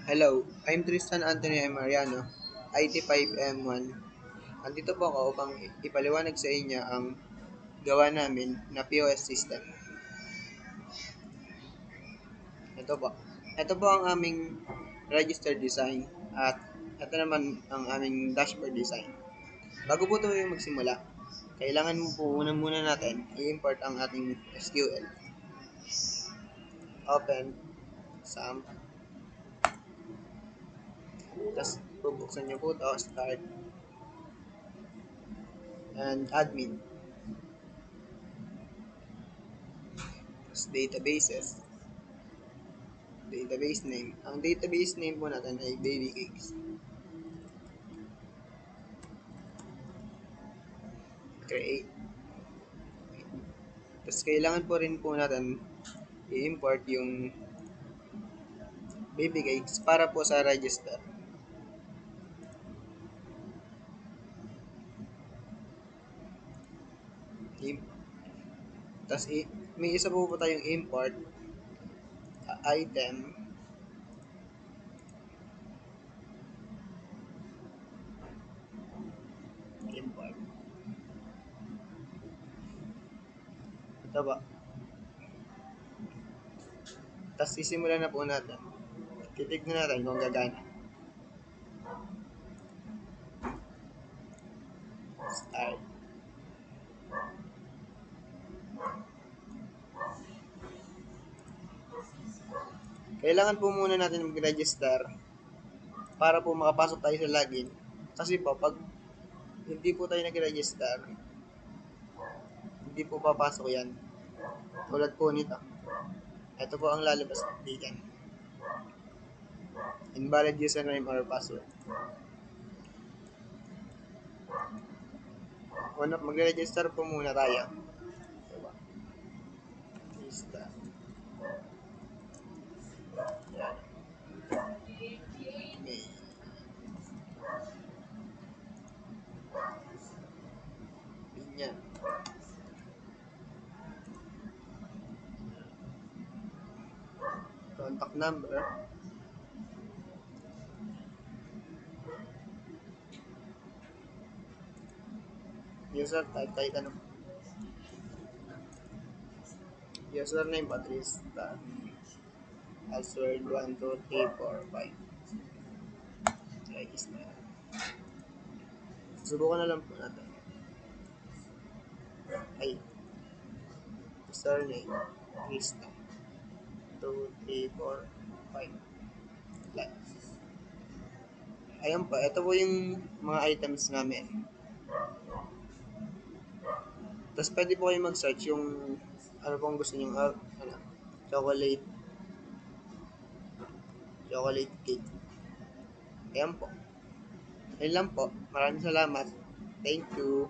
Hello, I'm Tristan Anthony M. Mariano, IT5M1. Andito po ako upang ipaliwanag sa inyo ang gawa namin na POS system. Ito po. Ito po ang aming register design at ito naman ang aming dashboard design. Bago po tayo magsimula, kailangan po muna natin i-import ang ating SQL. Open, SAM, tapos bubuksan nyo po ito, start, and admin, tapos databases, database name. Ang database name po natin ay baby cakes. Create. Tapos kailangan po rin po natin i-import yung baby cakes para po sa register. Tapos may isa po tayong import item import. Ito ba? Tapos sisimulan na po natin. Titignan natin kung gagana. Start. Kailangan po muna natin mag-register para po makapasok tayo sa login. Kasi po, pag hindi po tayo nag-register, hindi po papasok yan. Tulad po nito. Ito po ang lalabas diyan. Invalid username or password. Magre-register po muna tayo. Diba? Lista. Yan. May. Ganyan. Contact number. User type, kahit ano. Username, Patrista. Password 1, 2, 3, 4, 5. Register. Subukan na lang po natin. Ay. Username. Trista. 2, 3, 4, 5. Like. Ayan po. Ito po yung mga items namin. Tapos pwede po kayo mag-search yung ano pong gusto nyo. Ano, chocolate cake. Ayan po. Ayun lang po. Maraming salamat. Thank you.